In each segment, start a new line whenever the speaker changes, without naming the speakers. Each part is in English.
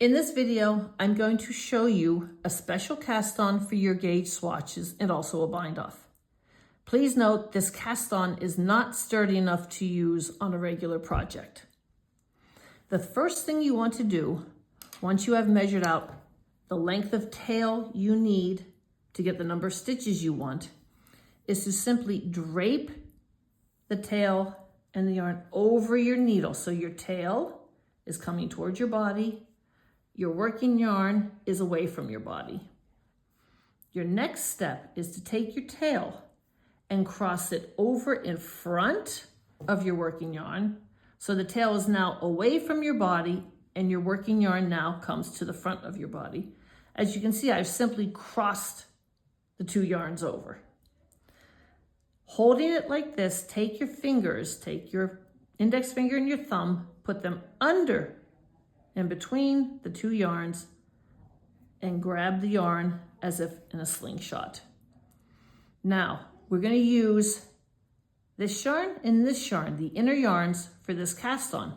In this video, I'm going to show you a special cast on for your gauge swatches and also a bind off. Please note this cast on is not sturdy enough to use on a regular project. The first thing you want to do, once you have measured out the length of tail you need to get the number of stitches you want, is to simply drape the tail and the yarn over your needle. So your tail is coming towards your body. Your working yarn is away from your body. Your next step is to take your tail and cross it over in front of your working yarn. So the tail is now away from your body and your working yarn now comes to the front of your body. As you can see, I've simply crossed the two yarns over. Holding it like this, take your fingers, take your index finger and your thumb, put them under and between the two yarns and grab the yarn as if in a slingshot. Now, we're going to use this yarn and this yarn, the inner yarns, for this cast on.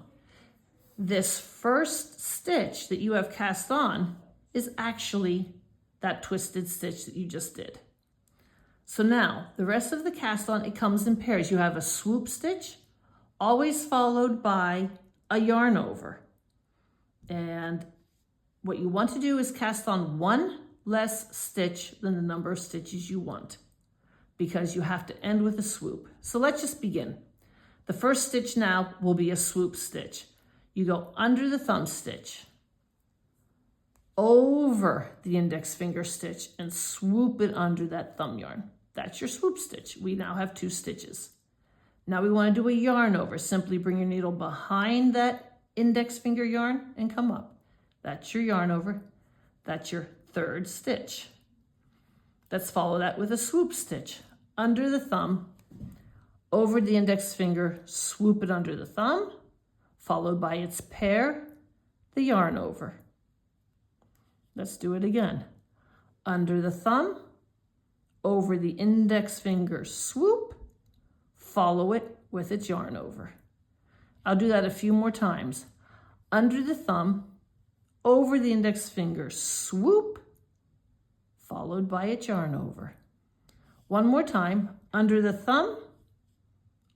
This first stitch that you have cast on is actually that twisted stitch that you just did. So now, the rest of the cast on, it comes in pairs. You have a swoop stitch, always followed by a yarn over. And what you want to do is cast on one less stitch than the number of stitches you want, because you have to end with a swoop. So let's just begin. The first stitch now will be a swoop stitch. You go under the thumb stitch, over the index finger stitch, and swoop it under that thumb yarn. That's your swoop stitch. We now have two stitches. Now we want to do a yarn over. Simply bring your needle behind that index finger yarn and come up. That's your yarn over. That's your third stitch. Let's follow that with a swoop stitch. Under the thumb, over the index finger, swoop it under the thumb, followed by its pair, the yarn over. Let's do it again. Under the thumb, over the index finger, swoop, follow it with its yarn over. I'll do that a few more times. Under the thumb, over the index finger, swoop, followed by its yarn over. One more time. Under the thumb,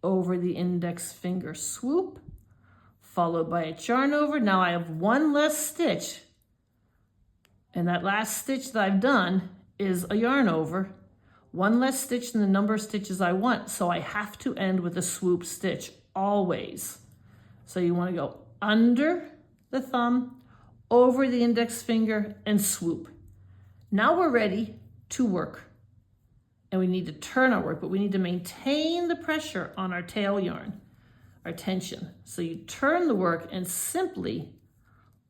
over the index finger, swoop, followed by its yarn over. Now I have one less stitch, and that last stitch that I've done is a yarn over. One less stitch than the number of stitches I want, so I have to end with a swoop stitch always. So you want to go under the thumb, over the index finger, and swoop. Now we're ready to work. And we need to turn our work, but we need to maintain the pressure on our tail yarn, our tension. So you turn the work and simply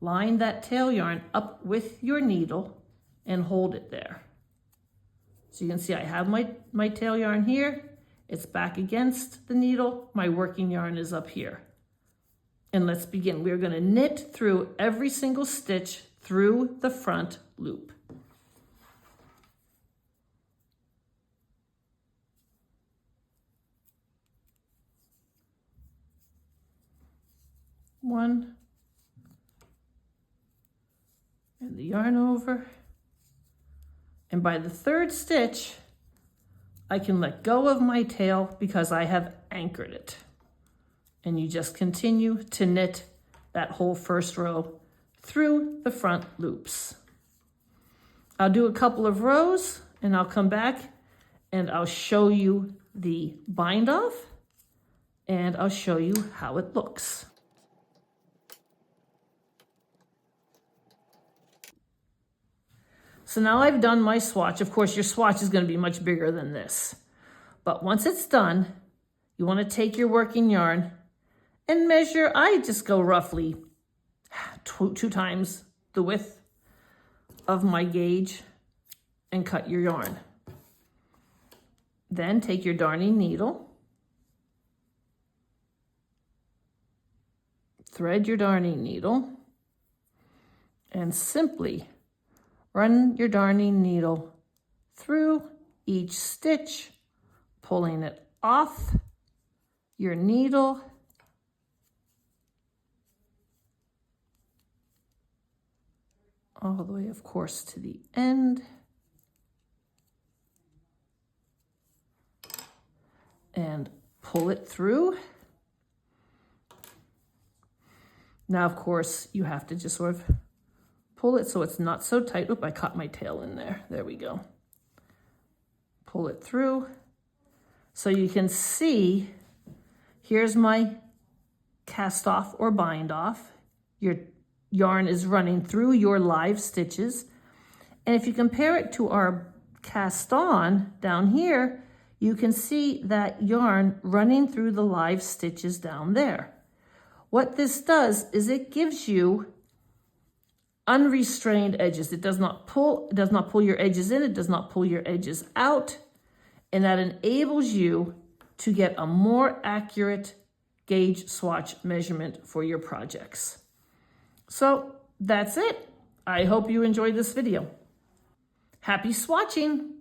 line that tail yarn up with your needle and hold it there. So you can see I have my tail yarn here. It's back against the needle. My working yarn is up here. And let's begin. We're going to knit through every single stitch through the front loop. One, and the yarn over. And by the third stitch, I can let go of my tail because I have anchored it. And you just continue to knit that whole first row through the front loops. I'll do a couple of rows and I'll come back and I'll show you the bind off and I'll show you how it looks. So now I've done my swatch. Of course, your swatch is going to be much bigger than this. But once it's done, you want to take your working yarn and measure. I just go roughly two times the width of my gauge and cut your yarn. Then take your darning needle, thread your darning needle, and simply run your darning needle through each stitch, pulling it off your needle all the way, of course, to the end. And pull it through. Now, of course, you have to just sort of pull it so it's not so tight. Oop, I caught my tail in there. There we go. Pull it through. So you can see, here's my cast off or bind off. Your yarn is running through your live stitches. And if you compare it to our cast on down here, you can see that yarn running through the live stitches down there. What this does is it gives you unrestrained edges. It does not pull your edges in, it does not pull your edges out, and that enables you to get a more accurate gauge swatch measurement for your projects. So that's it. I hope you enjoyed this video. Happy swatching!